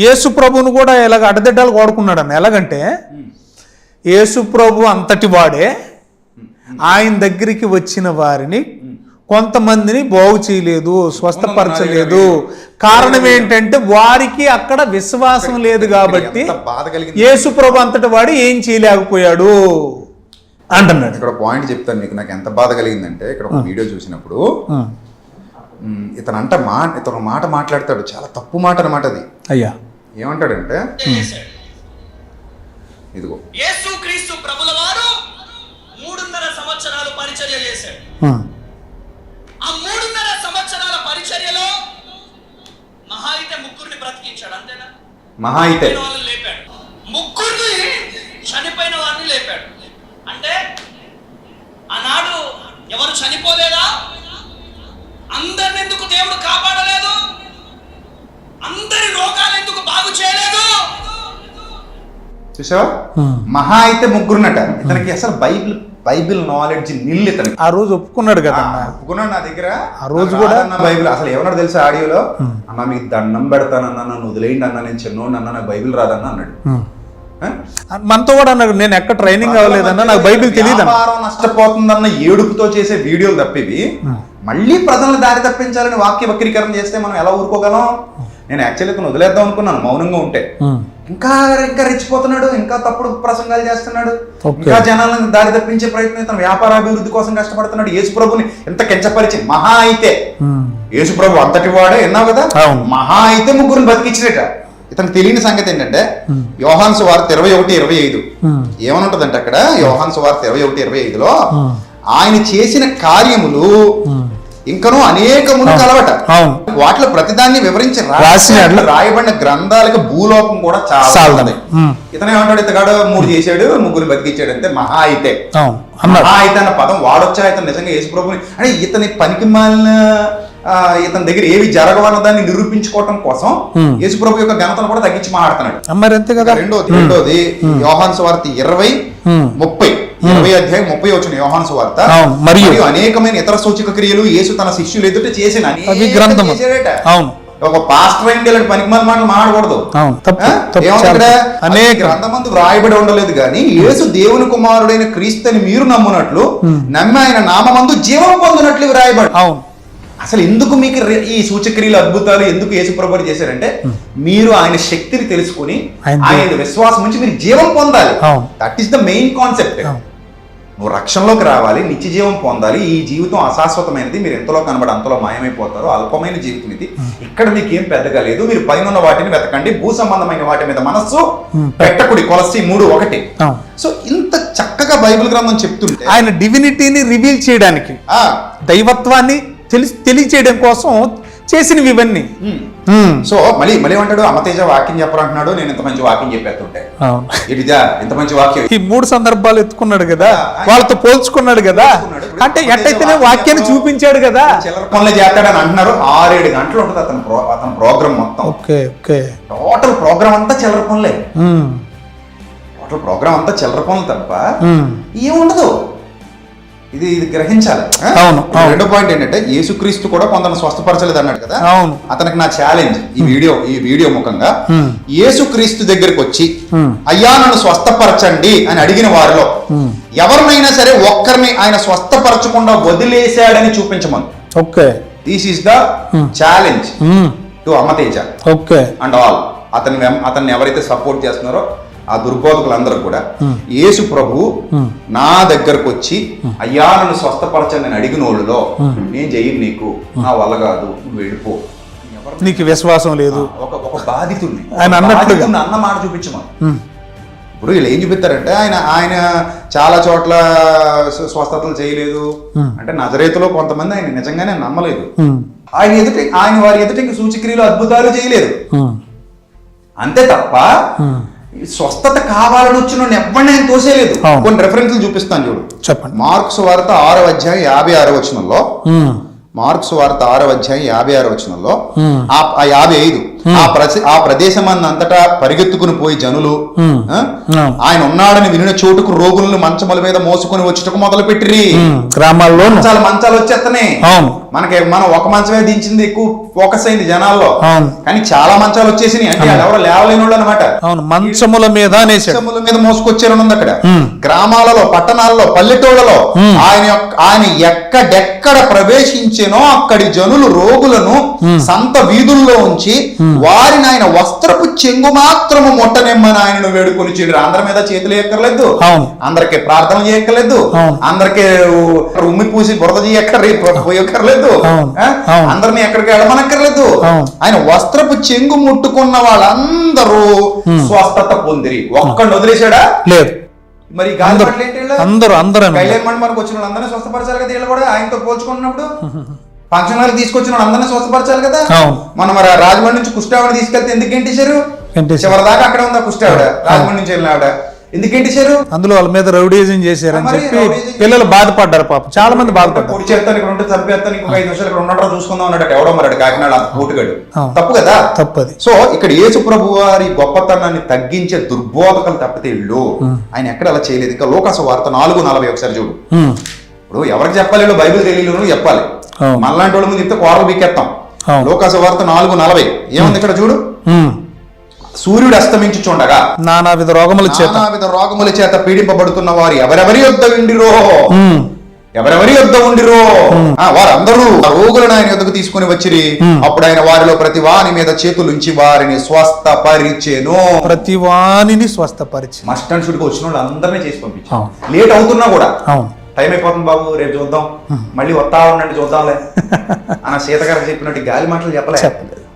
యేసు ప్రభువును కూడా ఎలాగ అడ్డదిడ్డాలు వాడుకున్నాడు అన్న. ఎలాగంటే యేసు ప్రభు అంతటి వాడే ఆయన దగ్గరికి వచ్చిన వారిని కొంతమందిని బాగు చేయలేదు, స్వస్థపరచలేదు. కారణం ఏంటంటే వారికి అక్కడ విశ్వాసం లేదు కాబట్టి యేసు ప్రభు అంతటి వాడు ఏం చేయలేకపోయాడు అంటున్నాడు. ఇక్కడ పాయింట్ చెప్తాను మీకు, నాకు ఎంత బాధ కలిగిందంటే ఇక్కడ ఒక వీడియో చూసినప్పుడు ఇతను మాట మాట్లాడతాడు, చాలా తప్పు మాట అన్నమాట అది. అయ్యా ఏమంటాడంటే, ఇదిగో యేసుక్రీస్తు ప్రభుల వారు 3.5 సంవత్సరాలు పరిచర్య చేశాడు. ఆ 3.5 సంవత్సరాల పరిచర్యలో మహా అయితే 3 బ్రతికించాడు. అంతేనా? మహా అయితే వాళ్ళని లేపాడు, 3 చనిపోయిన వారిని లేపాడు. అంటే ఆనాడు ఎవరు చనిపోలేదా? అందరిని ఎందుకు దేవుడు కాపాడలేదు? అందరి రోగాలు ఎందుకు బాగు చేయలేదు? చూసావా, మహా అయితే 3 ఇతనికి అసలు బైబిల్ నాలెడ్జ్ నిల్. ఇతనికి ఆ రోజు ఒప్పుకున్నాడు కదా, ఒప్పుకున్నాడు. నా దగ్గర ఆ రోజు కూడా బైబిల్ అసలు ఏమన్నాడు తెలుసా ఆడియోలో, అన్న మీకు దండం పెడతానన్నా, నన్ను వదిలేయండి అన్న, నేను చిన్నోడిని అన్న, నాకు బైబిల్ రాదన్న అన్నాడు. మనతో కూడా అన్నాడు, నేను ఎక్కడ ట్రైనింగ్ అవ్వలేదన్నా, నాకు బైబిల్ తెలియదు. నష్టపోతుందన్న ఏడుపుతో చేసే వీడియోలు తప్పివి మళ్ళీ ప్రజలను దారి తప్పించాలని వాక్య వక్రీకరణ చేస్తే మనం ఎలా ఊరుకోగలం? నేను యాక్చువల్లీ ఇతను వదిలేద్దాం అనుకున్నాను మౌనంగా ఉంటే. ఇంకా రెచ్చిపోతున్నాడు, ఇంకా తప్పుడు ప్రసంగాలు చేస్తున్నాడు, ఇంకా జనాలను దారి తప్పించే ప్రయత్నం, ఇతను వ్యాపార అభివృద్ధి కోసం కష్టపడుతున్నాడు. యేసు ప్రభుని ఎంత కించపరిచి, మహా అయితే యేసు ప్రభు అంతటి వాడే, విన్నావు కదా, మహా అయితే 3 బతికించినట. ఇతనికి తెలియని సంగతి ఏంటంటే యోహాను సువార్త 21:25 ఏమనుంటదంటే అక్కడ యోహాను సువార్త 21:25లో ఆయన చేసిన కార్యములు ఇంకనూ అనేకములు కలవట, వాటిలో ప్రతిదాన్ని వివరించి రాయబడిన గ్రంథాలకు భూలోకం కూడా చాలా. ఇతను ఏమంటాడు, ఇతగాడు 3 చేశాడు, 3 బతికించాడు అంటే మహా అయితే. మహా అయితే అన్న పదం వాడొచ్చా? ఇతను నిజంగా యేసు ప్రభుని అంటే ఇతని పనికి మాలిన ఇతని దగ్గర ఏవి జరగవన్న దాన్ని నిరూపించుకోవటం కోసం యేసు ప్రభు యొక్క ఘనతను కూడా తగ్గించి మాట్లాడుతున్నాడు. రెండోది యోహాను సువార్త 20:30 20:30 యోహాను సువార్త, మరియు అనేకమైన ఇతర సూచక క్రియలు యేసు తన శిష్యులు ఎదుట చేసిన ఒక పాస్టర్ అయింది పనికి మాల మాటలు మాట్లాడకూడదు. అనేక గ్రంథమందు వ్రాయబడి ఉండలేదు కానీ యేసు దేవుని కుమారుడైన క్రీస్తుని మీరు నమ్మునట్లు నమ్మి ఆయన నామమందు జీవం పొందినట్లు వ్రాయబడి. అసలు ఎందుకు మీకు ఈ సూచక్రియలు అద్భుతాలు ఎందుకు యేసు ప్రభువు చేశారంటే మీరు ఆయన శక్తిని తెలుసుకుని ఆయన విశ్వాసం నుంచి మీరు జీవం పొందాలి. That is the main concept. నువ్వు రక్షణలోకి రావాలి, నిత్య జీవం పొందాలి. ఈ జీవితం అశాశ్వతమైనది, మీరు ఎంతలో కనబడి అంతలో మాయమైపోతారు, అల్పమైన జీవితం ఇది. ఇక్కడ మీకు ఏం పెద్దగా లేదు, మీరు పైన వాటిని వెతకండి, భూ సంబంధమైన వాటి మీద మనస్సు పెట్టకుడి. కొలస్సీ 3:1. సో ఇంత చక్కగా బైబిల్ గ్రంథం చెప్తుంటే ఆయన డివినిటీని రివీల్ చేయడానికి, దైవత్వాన్ని తెలియచేయడం కోసం చేసినవి ఇవన్నీ. సో మళ్ళీ ఏమంటాడు, అమ్మతేజ వాక్యం చెప్పరంటున్నాడు, నేను ఇంత మంచి వాక్యం చెప్పేస్తుంటే ఇదిదా ఇంత మంచి వాక్యం. ఈ 3 సందర్భాలు ఎత్తుకున్నాడు కదా, వాళ్ళతో పోల్చుకున్నాడు కదా, అంటే ఎట్టయితేనే వాక్యాన్ని చూపించాడు కదా. చిల్లర పనులు చేస్తాడని అంటున్నారు. 6-7 గంటలు ఉంటుంది అతని ప్రోగ్రామ్ మొత్తం. టోటల్ ప్రోగ్రామ్ అంతా చిల్లర పనులే. టోటల్ ప్రోగ్రామ్ అంతా చిల్లర పనులు తప్ప ఏముండదు. ఇది గ్రహించాలి. రెండో పాయింట్ ఏంటంటే యేసుక్రీస్తు కూడా కొందరు స్వస్థపరచలేదు అన్నాడు కదా. అతనికి నా ఛాలెంజ్ ఈ వీడియో ముఖంగా, యేసుక్రీస్తు దగ్గరికి వచ్చి అయ్యా నన్ను స్వస్థపరచండి అని అడిగిన వారిలో ఎవరినైనా సరే ఒక్కరిని ఆయన స్వస్థపరచకుండా వదిలేశాడని చూపించమను. This is the challenge to Ammateja and all. అతన్ని ఎవరైతే సపోర్ట్ చేస్తున్నారో ఆ దుర్బోధకులందరూ కూడా యేసు ప్రభు నా దగ్గరకు వచ్చి అయ్యా నన్ను స్వస్థపరచండి అని అడిగిన వాళ్ళలో నేను చెయ్యను, నీకు నా వల్ల కాదు, నువ్వు వెళ్ళిపో, నీకు విశ్వాసం లేదు, ఒక బాధితుడిని అన్న మాట చూపించమా. ఇప్పుడు వీళ్ళు ఏం చూపిస్తారంటే ఆయన చాలా చోట్ల స్వస్థతలు చేయలేదు అంటే నజరేతులో కొంతమంది ఆయన నిజంగానే నమ్మలేదు. ఆయన వారి ఎదుట ఇంక సూచక్రియలు అద్భుతాలు చేయలేదు. అంతే తప్ప స్వస్థత కావాలని వచ్చిన ఎవరిని ఆయన తోసేయలేదు. కొన్ని రెఫరెన్స్లు చూపిస్తాను చూడు. చెప్పండి. మార్కు సువార్త 6:56 మార్కు సువార్త 6:56 55 ఆ ప్రదేశమంతటా పరిగెత్తుకుని పోయి జనులు ఆయన ఉన్నాడని వినిన చోటుకు రోగులను మంచముల మీద మోసుకొని వచ్చుటకు మొదలు పెట్టిరి. గ్రామాల్లో మంచాలు వచ్చేస్తనే మనం ఒక మంచమే దించింది ఎక్కువ ఫోకస్ అయింది జనాల్లో, అవును. కానీ చాలా మంచాలు వచ్చేసినాయి. అంటే వాళ్ళు ఎవరు లేవలేని వాళ్ళు అనమాట. అవును, మంచముల మీద అనేసాడు. మంచముల మీద మోసుకొచ్చారని ఉంది అక్కడ. గ్రామాలలో, పట్టణాల్లో, పల్లెటూళ్ళలో ఆయన ఎక్కడెక్కడ ప్రవేశించినో అక్కడి జనులు రోగులను సంత వీధుల్లో ఉంచి వారిని ఆయన వస్త్రపు చెంగు మాత్రము ముట్టనిమ్మని ఆయనను వేడుకొని చెడు. అందరి మీద చేతులు ఎక్కర్లేదు, అందరికి ప్రార్థన చేయక్కర్లేదు, అందరికి ఉమ్మి పూసి బురద చేయక్కర్లేదు, అందరిని ఎక్కడికి వెళ్ళమనక్కర్లేదు. ఆయన వస్త్రపు చెంగు ముట్టుకున్న వాళ్ళందరూ స్వస్థత పొందిరి. ఒక్కడిని వదిలేశాడా? లేదు. మరి అందరూ కళ్యాణ మండపానికి వచ్చిన వాళ్ళు అందరినీ స్వస్థపరచాలి కదా. వీళ్ళు కూడా ఆయనతో పోల్చుకున్నప్పుడు ఫంక్షన్ హాల్ తీసుకొచ్చిన వాళ్ళు అందరినీ స్వస్థపరచాలి కదా. మనం మరి రాజమండ్రి నుంచి కుష్టావిడ తీసుకెళ్తే ఎందుకు గెంటేశారు? చివరి దాకా అక్కడ ఉందా కుష్టావిడ, రాజమండ్రి నుంచి వెళ్ళిన ఆవిడ. ఎందుకు గెంటేశారు? అందులో వాళ్ళ మీద రౌడీజం చేశారని చెప్పి పిల్లలు బాధపడ్డారు. పాపం చాలా మంది బాధపడ్డారు. పొడి చేస్తాను ఇక్కడ ఉంటే చంపేస్తాను, ఇంకొక 5 నిమిషాలు ఇక్కడ ఉన్నట్టు చూసుకుందాం అన్నట్టు ఎవడో మరి కాకినాడ పోటుగాడు. తప్పు కదా, తప్పది. సో ఇక్కడ యేసు ప్రభు వారి గొప్పతనాన్ని తగ్గించే దుర్బోధకలు తప్పితే ఇళ్ళు ఆయన ఎక్కడ అలా చేయలేదు. ఇంకా లోకాసు వార్త 4:40 ఒకసారి చూడు. ఇప్పుడు ఎవరికి చెప్పాలి? బైబిల్ తెలియదు చెప్పాలి. మనలాంటి వాళ్ళ ముందు చెప్తే కోరలు బీకెత్తాం. లోకాసు వార్త 4:40 ఏముంది ఇక్కడ చూడు. సూర్యుడు అస్తమించుచుండగా నానావిధ రోగముల చేత పీడింపబడుతున్న వారు ఎవరెవరి యొద్ద ఉండిరో వారందరూ రోగులను ఆయన యొద్దకు తీసుకుని వచ్చిరి. అప్పుడు ఆయన వారిలో ప్రతి వాని మీద చేతులుంచి వారిని స్వస్థపరిచెను. మస్ట్ అండ్ షుడ్ గా వచ్చిన వాళ్ళు అందరినీ చేసి పంపించాం. లేట్ అవుతున్నా కూడా టైం అయిపోతుంది బాబు, రేపు చూద్దాం, మళ్ళీ వస్తా ఉండండి చూద్దాంలే అన్న సీతగారు చెప్పినట్టు గాలి మాటలు చెప్పలే.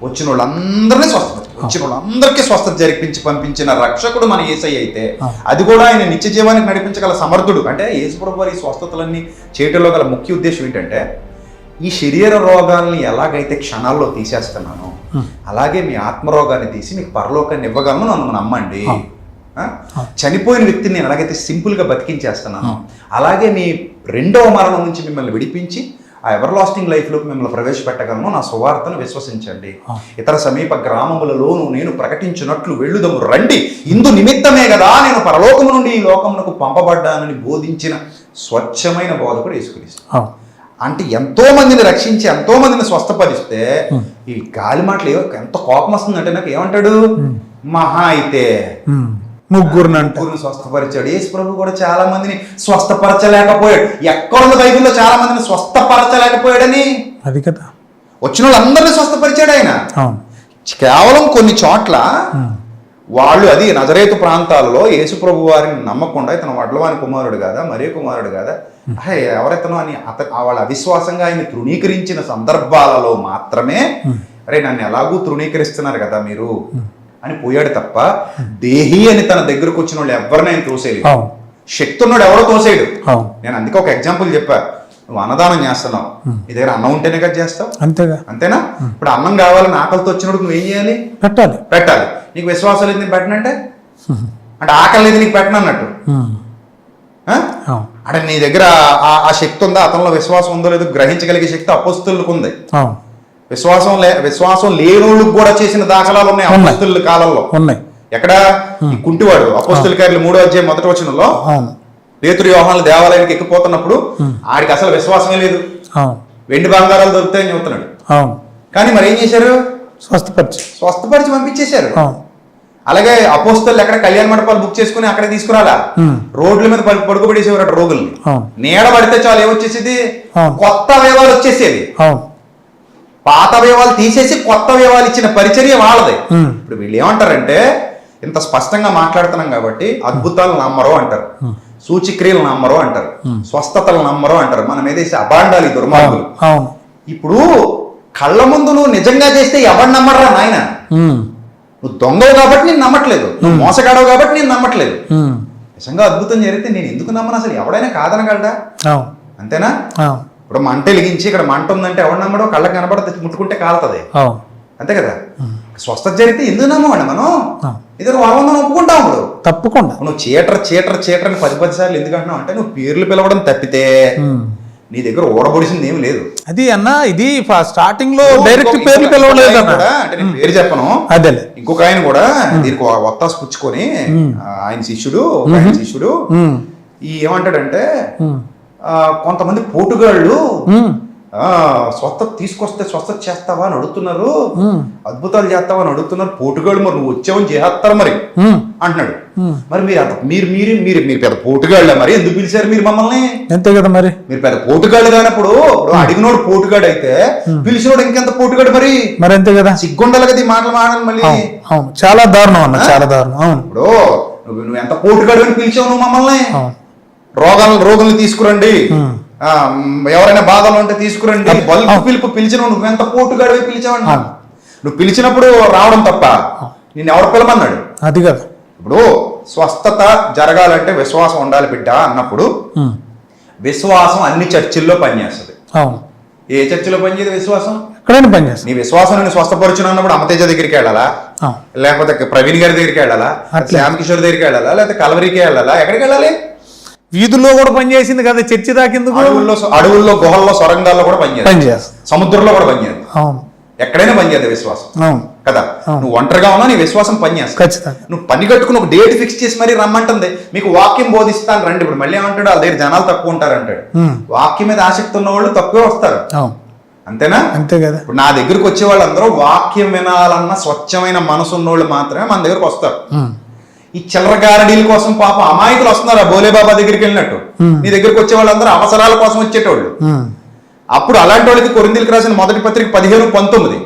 వచ్చిన వాళ్ళందరినీ వచ్చిన వాళ్ళందరికీ స్వస్థత జరిపించి పంపించిన రక్షకుడు మన యేసయ్య అయితే, అది కూడా ఆయన నిత్య జీవానికి నడిపించగల సమర్థుడు. అంటే యేసుప్రభు వారి స్వస్థతలన్నీ చేయటంలో గల ముఖ్య ఉద్దేశం ఏంటంటే, ఈ శరీర రోగాల్ని ఎలాగైతే క్షణాల్లో తీసేస్తున్నానో అలాగే మీ ఆత్మరోగాన్ని తీసి మీకు పరలోకాన్ని ఇవ్వగలను, నన్ను నమ్మండి. చనిపోయిన వ్యక్తిని నేను ఎలాగైతే సింపుల్ గా బతికించేస్తున్నాను, అలాగే మీ రెండవ మరణం నుంచి మిమ్మల్ని విడిపించి ఆ ఎవర్ లాస్టింగ్ లైఫ్ లోకి మిమ్మల్ని ప్రవేశపెట్టగలను. నా సువార్తను విశ్వసించండి. ఇతర సమీప గ్రామములలోనూ నేను ప్రకటించినట్లు వెళ్ళుదము రండి, ఇందు నిమిత్తమే కదా నేను పరలోకము నుండి ఈ లోకమునకు పంపబడ్డానని బోధించిన స్వచ్ఛమైన బోధకుడు యేసుక్రీస్తు. అంటే ఎంతో మందిని రక్షించి ఎంతో మందిని స్వస్థపరిస్తే ఈ గాలి మాటలు ఎంత కోపం వస్తుందంటే నాకు ఏమంటాడు, మహా అయితే ముగ్గురిని స్వస్థపరిచాడు. యేసు ప్రభు కూడా చాలా మందిని స్వస్థపరచలేకపోయాడు. ఎక్కడున్న బైబిల్లో చాలా మందిని స్వస్థపరచలేకపోయాడని, అది కదా వచ్చిన వాళ్ళందరినీ స్వస్థపరిచాడు ఆయన. కేవలం కొన్ని చోట్ల వాళ్ళు, అది నజరేతు ప్రాంతాల్లో యేసు ప్రభు వారిని నమ్మకుండా ఇతను వడ్లవాని కుమారుడు కాదా, మరే కుమారుడు కాదా, ఎవరెతను అని వాళ్ళ అవిశ్వాసంగా ఆయన తృణీకరించిన సందర్భాలలో మాత్రమే అరే నన్ను ఎలాగూ తృణీకరిస్తున్నారు కదా మీరు అని పోయాడు తప్ప, దేహి అని తన దగ్గరకు వచ్చిన వాళ్ళు ఎవరినైనా తోసేయలేదు. శక్తి ఉన్నాడు ఎవరో తోసేయడు. నేను అందుకే ఒక ఎగ్జాంపుల్ చెప్పా, నువ్వు అన్నదానం చేస్తున్నావు, నీ దగ్గర అన్నం ఉంటేనే కదా చేస్తావు, అంతేనా? ఇప్పుడు అన్నం కావాలని ఆకలితో వచ్చినప్పుడు నువ్వేం చేయాలి? పెట్టాలి. నీకు విశ్వాసం లేదు నేను పెట్టనంటే, అంటే ఆకలి లేదు నీకు పెట్టను అన్నట్టు. అంటే నీ దగ్గర ఆ శక్తి ఉందా, అతనిలో విశ్వాసం ఉందో లేదో గ్రహించగలిగే శక్తి అపోస్తులకు ఉంది. విశ్వాసం లేనోళ్ళకి కూడా చేసిన దాఖలాలు ఉన్నాయి అపోస్తుల కాలంలో. ఎక్కడ? ఈ కుంటివాడు అపోస్తుల కార్యాలు 3వ అధ్యాయం 1వ వచనంలో పేతురు యోహానులు దేవాలయానికి ఎక్కిపోతున్నప్పుడు ఆడికి అసలు విశ్వాసమే లేదు, వెండి బంగారాలు దొరుకుతాయని చెబుతున్నాడు. కానీ మరి ఏం చేశారు? స్వస్థపరిచి పంపించేశారు. అలాగే అపోస్తలు ఎక్కడ కళ్యాణ మండపాలు బుక్ చేసుకుని అక్కడ తీసుకురాలా, రోడ్ల మీద పడుకోబడేసేవారు రోగుల్ని. నీడ పడితే చాలు ఏమొచ్చేసేది, కొత్త అవయవాలు వచ్చేసేది. పాత అవయవాలు తీసేసి కొత్త అవయవాలు ఇచ్చిన పరిచర్య వాళ్ళది. ఇప్పుడు వీళ్ళు ఏమంటారంటే, ఇంత స్పష్టంగా మాట్లాడుతున్నాం కాబట్టి అద్భుతాలు నమ్మరు అంటారు, సూచిక్రియలు నమ్మరు అంటారు, స్వస్థతలు నమ్మరు అంటారు. మనం ఏదైతే అబాండాలి దుర్మార్గులు. ఇప్పుడు కళ్ళ ముందు నువ్వు నిజంగా చేస్తే ఎవరు నమ్మడరా నాయన? నువ్వు దొంగవు కాబట్టి నేను నమ్మట్లేదు, నువ్వు మోసగాడవు కాబట్టి నేను నమ్మట్లేదు. నిజంగా అద్భుతం జరిగితే నేను ఎందుకు నమ్మను? అసలు ఎవడైనా కాదనగలడా? అంతేనా? ఇప్పుడు మంట వెలిగించి ఇక్కడ మంట ఉందంటే ఎవడు నమ్మడో? కళ్ళకి కనబడదు, ముట్టుకుంటే కాలుతుంది, అంతే కదా? స్వస్థత జరిగితే ఎందుకు నమ్మవాడి మనం? ఇది మనం ఒప్పుకుంటాం. ఇప్పుడు తప్పకుండా నువ్వు చీటర్ అని 10 సార్లు ఎందుకు అంటున్నావు అంటే, నువ్వు పేర్లు పిలవడం తప్పితే నీ దగ్గర ఓడబొడిసింది ఏమి లేదు. అది అన్న, ఇది స్టార్టింగ్ లో డైరెక్ట్ పేర్లు పిలవలేదు అంటే నేను పేరు చెప్పను. అదే ఇంకొక ఆయన కూడా దీనికి వత్తాసు పుచ్చుకొని ఆయన శిష్యుడు ఈ ఏమంటాడంటే, కొంతమంది పోటుగాళ్ళు స్వస్థత తీసుకొస్తే స్వస్థత చేస్తావా అని అడుగుతున్నారు, అద్భుతాలు చేస్తావా అని అడుగుతున్నారు, పోటుగాళ్ళు మరి నువ్వు వచ్చావని చేస్తారు మరి అంటున్నాడు. మరి మీరు పెద్ద పోటుగాళ్ళ మరి ఎందుకు పిలిచారు మీరు మమ్మల్ని? అంతే కదా మరి, మీరు పెద్ద పోటుగాళ్ళు కానప్పుడు అడిగినోడు పోటుగాడు అయితే పిలిచినోడు ఇంకెంత పోటుగాడు మరి? మరి అంతే కదా, సిగ్గుండాలి కదా ఈ మాటలు మాడాలి మళ్ళీ. అవును, చాలా దారుణం అన్న, చాలా దారుణం. అవును, ఇప్పుడు నువ్వు ఎంత పోటుగాడు అని పిలిచావు నువ్వు మమ్మల్ని? రోగుల్ని తీసుకురండి, ఎవరైనా బాధలు ఉంటే తీసుకురండి, బల్క్ పిలుపు పిలిచిన నువ్వు ఎంత పోటుగాడు పిలిచావంట. నువ్వు పిలిచినప్పుడు రావడం తప్ప నిన్ను ఎవరు పిలమన్నాడు? అది కదా. ఇప్పుడు స్వస్థత జరగాలంటే విశ్వాసం ఉండాలి బిడ్డ అన్నప్పుడు విశ్వాసం అన్ని చర్చిల్లో పనిచేస్తుంది. అవును, ఏ చర్చిలో పనిచేది విశ్వాసం? ఎక్కడైనా పనిచేస్తుంది. నీ విశ్వాసం నేను స్వస్థపరచును అన్నప్పుడు అమతేజ దగ్గరికి వెళ్ళాలా, లేకపోతే ప్రవీణ్ గారి దగ్గరికి వెళ్ళాలా, శ్యామ్ కిషోర్ దగ్గరికి వెళ్ళాలా, లేకపోతే కలవరికి వెళ్ళాలా? ఎక్కడికి వెళ్ళాలి? వీధుల్లో కూడా పనిచేసింది కదా చర్చి దాకిందుకు. అడవుల్లో గుహల్లో సొరంగాల్లో కూడా పనిచేస్తుంది, సముద్రంలో కూడా పనిచేస్తుంది. అవును, ఎక్కడైనా పనిచేస్తుంది విశ్వాసం. అవును కదా, నువ్వు ఒంటరిగా ఉన్నా నీ విశ్వాసం పనిచేస్తుంది. ఖచ్చితంగా. నువ్వు పని కట్టుకుని ఒక డేట్ ఫిక్స్ చేసి మరీ రమ్మంటుంది, మీకు వాక్యం బోధిస్తాను రండి. ఇప్పుడు మళ్ళీ ఏమంటాడు, వాళ్ళ దగ్గర జనాలు తక్కువ ఉంటారు అంటాడు. వాక్యం మీద ఆసక్తి ఉన్న వాళ్ళు తక్కువే వస్తారు. అంతేనా? అంతే కదా. ఇప్పుడు నా దగ్గరకు వచ్చే వాళ్ళందరూ వాక్యం వినాలన్న స్వచ్ఛమైన మనసు ఉన్నోళ్ళు మాత్రమే మన దగ్గరకు వస్తారు. ఈ చిల్లర గారడీల కోసం పాప అమాయకులు వస్తున్నారు, బోలేబాబా దగ్గరికి వెళ్ళినట్టు. నీ దగ్గరకు వచ్చే వాళ్ళందరూ అవసరాల కోసం వచ్చేటోళ్ళు. అప్పుడు అలాంటి వాళ్ళకి కొరింథీయులకు రాసిన మొదటి పత్రిక 15:19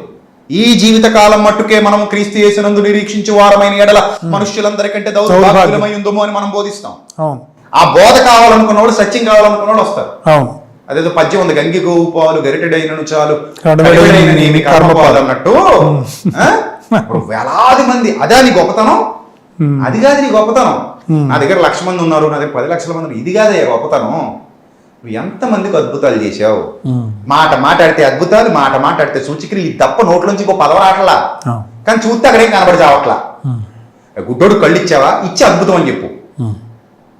ఈ జీవిత కాలం మట్టుకే మనం క్రీస్తు యేసునందు నిరీక్షించు వారమైన ఎడల మనుష్యులందరికంటే దౌర్భాగ్యమై ఉందమో అని మనం బోధిస్తాం. ఆ బోధ కావాలనుకున్న వాళ్ళు, సత్యం కావాలనుకున్న వాళ్ళు వస్తారు. అదేదో పద్యం ఉంది, గంగి గోవు పాలు గరిటెడైనను చాలు కర్మపాలు అన్నట్టు. వేలాది మంది, అదే నీ గొప్పతనం? అది కాదు నీ గొప్పతనం. నా దగ్గర 1,00,000 మంది ఉన్నారు, నా దగ్గర 10 లక్షల మంది ఉన్నారు, ఇది కాదే గొప్పతనం. నువ్వు ఎంతమందికి అద్భుతాలు చేశావు? మాట మాట్లాడితే అద్భుతాలు, మాట మాట్లాడితే సూచిక్రియలు, ఇది తప్ప నోట్లోంచి ఇంకో పదవ రావట్లా. కానీ చూస్తే అక్కడేం కనబడి చావట్లా. గుడ్డోడు కళ్ళు ఇచ్చావా? ఇచ్చి అద్భుతం అని చెప్పు.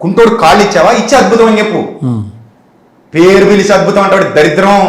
కుంటోడు కాళ్ళు ఇచ్చావా? ఇచ్చి అద్భుతం అని చెప్పు. పేరు పిలిచి అద్భుతం అంటే దరిద్రం.